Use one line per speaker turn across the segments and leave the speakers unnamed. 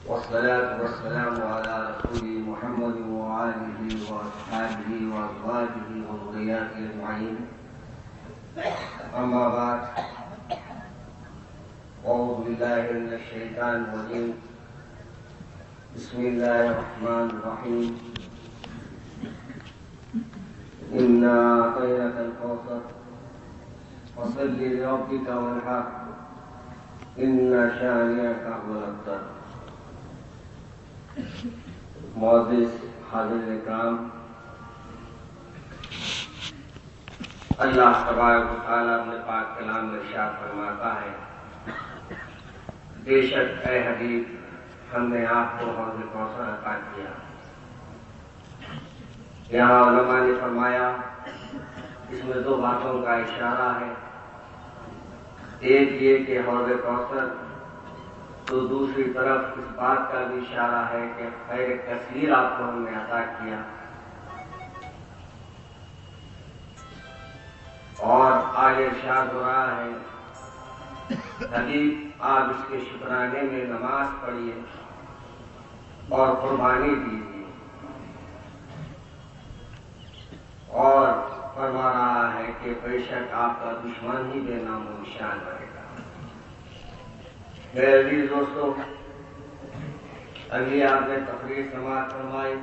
والصلاة والسلام على رسول محمد وآله وأصحابه وأزواجه وذرياته أجمعين. أما بعد، أعوذ بالله من الشيطان الرجيم. بسم الله الرحمن الرحيم. إنا أعطيناك الكوثر فصل لربك وانحر إن شانئك هو الأبتر. معزز حاضرین اکرام، اللہ تبارک و تعالیٰ اپنے پاک کلام میں ارشاد فرماتا ہے، بے شک اے حبیب ہم نے آپ کو حوض کوثر عطا کیا. یہاں علماء نے فرمایا اس میں دو باتوں کا اشارہ ہے. ایک یہ کہ حوض کوثر، تو دوسری طرف اس بات کا بھی اشارہ ہے کہ خیر کثیر آپ کو ہم نے عطا کیا. اور آگے ارشاد ہو رہا ہے، حبیب آپ اس کے شکرانے میں نماز پڑھیے اور قربانی دیجیے. اور فرما رہا ہے کہ بے شک آپ کا دشمن ہی بے نام و نشان رہے گا. میرے عزیز دوستو، ابھی آپ نے تقریر سماعت فرمائی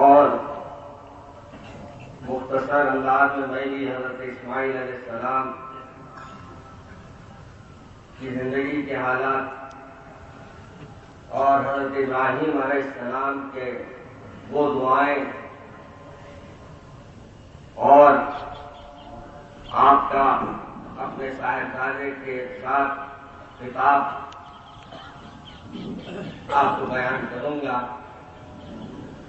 اور مختصر انداز میں میں بھی حضرت اسماعیل علیہ السلام کی زندگی کے حالات اور حضرت ابراہیم علیہ السلام کے وہ دعائیں اور آپ کا اپنے صاحبزادے کے ساتھ خطاب آپ کو بیان کروں گا.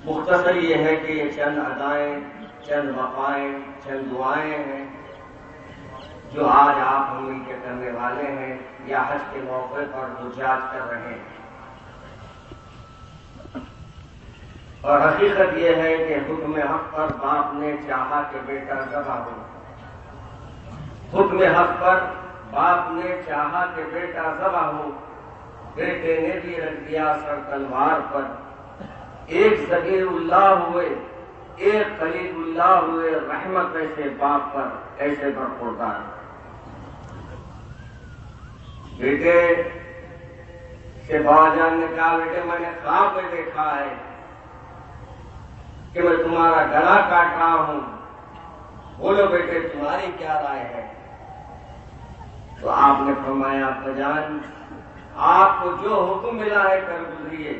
مختصر یہ ہے کہ یہ چند ادائیں، چند وقائیں، چند دعائیں ہیں جو آج آپ ہم مل کے کرنے والے ہیں یا حج کے موقع پر حجاج کر رہے ہیں. اور حقیقت یہ ہے کہ حکم حق پر باپ نے چاہا کہ بیٹا ذبح ہو. حکم حق پر باپ نے چاہا کہ بیٹا ذبح ہو، بیٹے نے بھی رکھ دیا سر تلوار پر. ایک ذبیح اللہ ہوئے، ایک خلیل اللہ ہوئے، رحمت ایسے باپ پر ایسے برخوردار. بیٹے سے بابا جان نے کہا، بیٹے میں نے خواب میں دیکھا ہے کہ میں تمہارا گلا کاٹ رہا ہوں، بولو بیٹے تمہاری کیا رائے ہے؟ تو آپ نے فرمایا، ابا جان آپ کو جو حکم ملا ہے کر گزریے،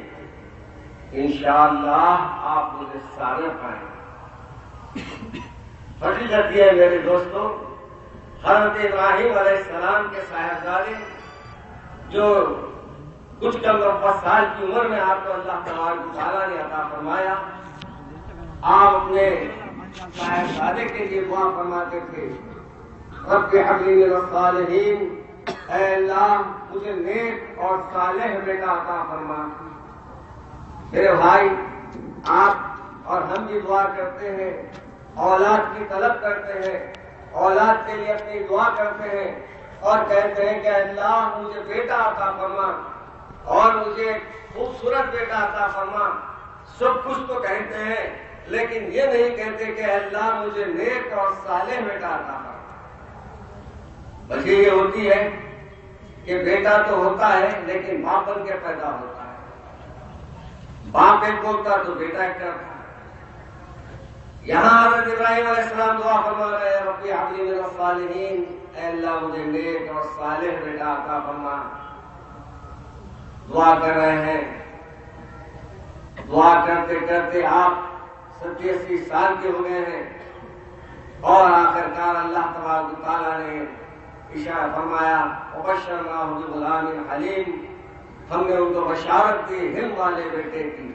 انشاءاللہ آپ مجھے سارے پائیں. حقیقت یہ ہے میرے دوستوں، حضرت ابراہیم علیہ السلام کے صاحبزادے جو کچھ کم 90 سال کی عمر میں آپ کو اللہ تبارک و تعالیٰ نے عطا فرمایا، آپ اپنے صاحبزادے کے لیے دعا فرماتے تھے، رب حب لی من الصالحین، اے اللہ مجھے نیک اور صالح بیٹا عطا فرما. میرے بھائی، آپ اور ہم بھی دعا کرتے ہیں، اولاد کی طلب کرتے ہیں، اولاد کے لیے اپنی دعا کرتے ہیں اور کہتے ہیں کہ اللہ مجھے بیٹا عطا فرما اور مجھے خوبصورت بیٹا عطا فرما. سب کچھ تو کہتے ہیں لیکن یہ نہیں کہتے کہ اللہ مجھے نیک اور صالح بیٹا عطا فرما. وجہ یہ ہوتی ہے کہ بیٹا تو ہوتا ہے لیکن باپ بن کے پیدا ہوتا ہے. باپ ایک بولتا تو بیٹا ایک کرتا ہے. یہاں حضرت ابراہیم علیہ السلام دعا فرما رہے ہیں، رب ہب لی من الصالحین، اے اللہ مجھے نیک اور صالح بیٹا عطا فرما. دعا کر رہے ہیں. دعا کرتے کرتے آپ 70-80 سال کے ہو گئے ہیں اور آخرکار اللہ تبارک و تعالیٰ نے اشارہ فرمایا، وبشرناہ بغلام حلیم، ہم نے ان کو بشارت دی حلم والے بیٹے کی.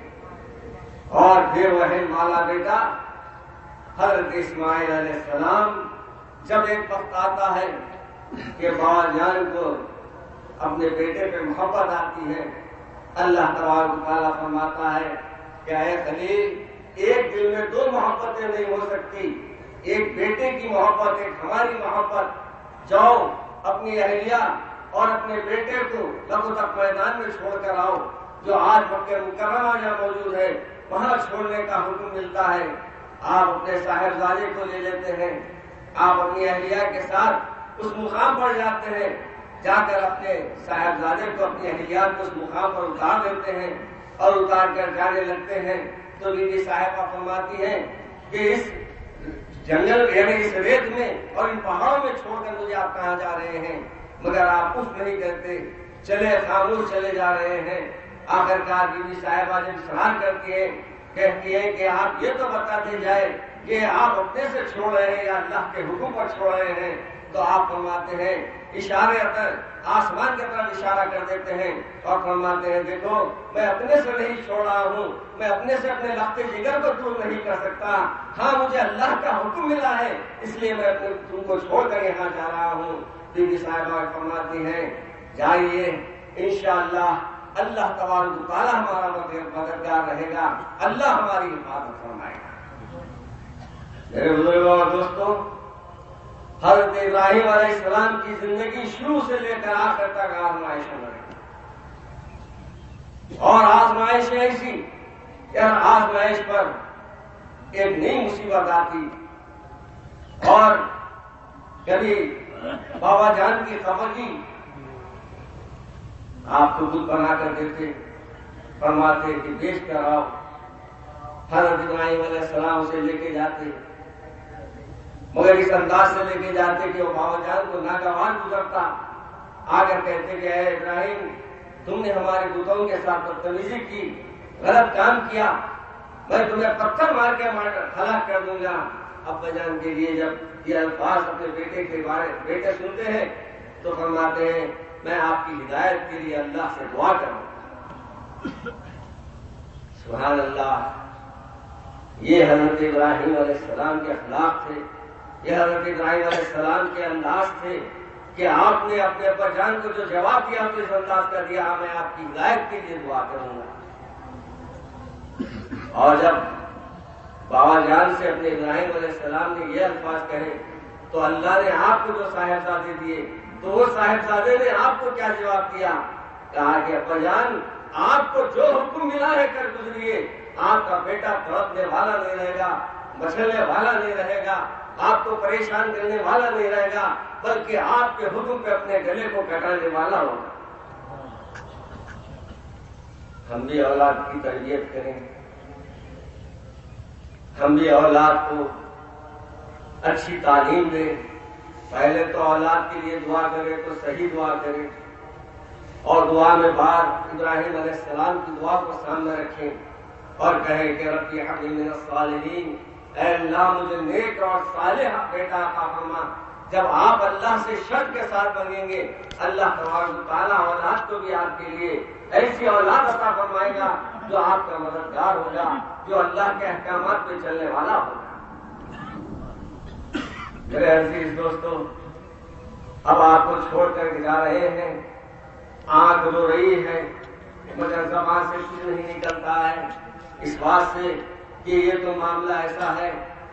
اور پھر وہ حلم والا بیٹا حضرت اسماعیل علیہ السلام. جب ایک وقت آتا ہے کہ بابا جان کو اپنے بیٹے پہ محبت آتی ہے، اللہ تبارک و تعالیٰ فرماتا ہے کہ اے خلیل، ایک دل میں دو محبتیں نہیں ہو سکتی، ایک بیٹے کی محبت، ایک ہماری محبت. جاؤ اپنی اہلیہ اور اپنے بیٹے کو لبوں تک میدان میں چھوڑ کر آؤ. جو آج مکہ مکرمہ جہاں موجود ہے وہاں چھوڑنے کا حکم ملتا ہے. آپ اپنے صاحبزادے کو لے لیتے ہیں, آپ اپنی اہلیہ کے ساتھ اس مقام پر جاتے ہیں, جا کر اپنے صاحبزادے کو اپنی اہلیات کو اس مقام پر اتار دیتے ہیں اور اتار کر جانے لگتے ہیں. تو بی بی صاحبہ فرماتی ہیں کہ اس جنگل یعنی اس ریت میں اور ان پہاڑوں میں چھوڑ کر مجھے آپ کہاں جا رہے ہیں؟ مگر آپ کچھ نہیں کرتے, چلے خاموش چلے جا رہے ہیں. آخر کار بی بی صاحبہ جب اصرار کرتی ہیں, کہتی ہیں کہ آپ یہ تو بتاتے جائے کہ آپ اپنے سے چھوڑ رہے ہیں یا اللہ کے حکم پر چھوڑ رہے ہیں. تو آپ فرماتے ہیں, اشارے آسمان کی طرف اشارہ کر دیتے ہیں اور فرماتے ہیں دیکھو میں اپنے سے نہیں چھوڑ رہا ہوں, میں اپنے سے اپنے لخت جگر کو دور نہیں کر سکتا. ہاں مجھے اللہ کا حکم ملا ہے اس لیے میں اپنے تم کو چھوڑ کر یہاں جا رہا ہوں. بی بی صاحبہ فرماتی ہیں جائیے, انشاءاللہ اللہ تبارک و تعالیٰ ہمارا مددگار رہے گا, اللہ ہماری حفاظت فرمائے گا. میرے بزرگوں اور دوستوں, حضرت ابراہیم علیہ السلام کی زندگی شروع سے لے کر آخر تک آزمائشوں میں رہی, اور آزمائش ایسی کہ ہر آزمائش پر ایک نئی مصیبت آتی. اور کبھی بابا جان کی خبر کی آپ کو خود بنا کر دیتے, فرماتے کہ بیچ کر آؤ. حضرت ابراہیم علیہ السلام اسے لے کے جاتے, مگر اس انداز سے لے کے جاتے کہ وہ بابا جان کو ناگوار گزرتا. آ کر کہتے کہ اے ابراہیم تم نے ہمارے بتوں کے ساتھ بدتمیزی کی, غلط کام کیا, میں تمہیں پتھر مار کے ہلاک کر دوں گا. ابا جان کے لیے جب یہ الفاظ اپنے بیٹے سنتے ہیں تو فرماتے ہیں میں آپ کی ہدایت کے لیے اللہ سے دعا کروں. سبحان اللہ, یہ حضرت ابراہیم علیہ السلام کے اخلاق تھے, یہ حضرت ابراہیم علیہ السلام کے انداز تھے کہ آپ نے اپنے ابا جان کو جو جواب دیا تو اس انداز کا دیا میں آپ کی ہدایت کے لیے دعا کروں گا. اور جب بابا جان سے اپنے ابراہیم علیہ السلام نے یہ الفاظ کہے تو اللہ نے آپ کو جو صاحبزادے دیے تو وہ صاحبزادے نے آپ کو کیا جواب دیا؟ کہا کہ ابا جان آپ کو جو حکم ملا ہے کر گزریے, آپ کا بیٹا تڑپنے والا نہیں رہے گا, مچلنے والا نہیں رہے گا, آپ کو پریشان کرنے والا نہیں رہے گا, بلکہ آپ کے حکم پہ اپنے گلے کو کٹانے والا ہوگا. ہم بھی اولاد کی تربیت کریں, ہم بھی اولاد کو اچھی تعلیم دیں. پہلے تو اولاد کے لیے دعا کریں تو صحیح دعا کریں, اور دعا میں بار ابراہیم علیہ السلام کی دعا کو سامنے رکھیں اور کہیں کہ ربی ہب لی من الصالحین, اے اللہ مجھے نیک اور صالح بیٹا عطا فرما. جب آپ اللہ سے شرط کے ساتھ مانگیں گے اللہ تبارک و تعالیٰ اولاد کو بھی آپ کے لیے ایسی اولاد عطا فرمائے گا جو آپ کا مددگار ہوگا, جو اللہ کے احکامات پہ چلنے والا ہوگا. میرے عزیز دوستوں, اب آپ کو چھوڑ کر جا رہے ہیں, آنکھ رو رہی ہے مگر زبان سے کچھ نہیں نکلتا ہے اس بات سے کہ یہ تو معاملہ ایسا ہے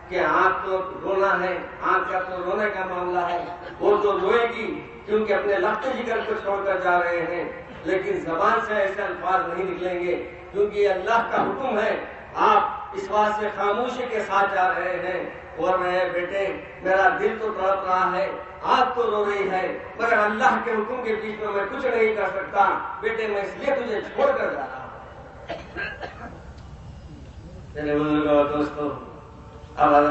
کہ آنکھ تو رونا ہے, آنکھ کا تو رونے کا معاملہ ہے, وہ تو روئے گی کیونکہ اپنے لخت جگر کو چھوڑ کر جا رہے ہیں, لیکن زبان سے ایسے الفاظ نہیں نکلیں گے کیونکہ یہ اللہ کا حکم ہے. آپ اس بات سے خاموشی کے ساتھ جا رہے ہیں, بول رہے ہیں بیٹے میرا دل تو تڑپ رہا ہے, آنکھ تو رو رہی ہے, مگر اللہ کے حکم کے بیچ میں کچھ نہیں کر سکتا. بیٹے میں اس لیے تجھے چھوڑ کر جا رہا ہوں. میرے بزرگوں اور دوستوں, اب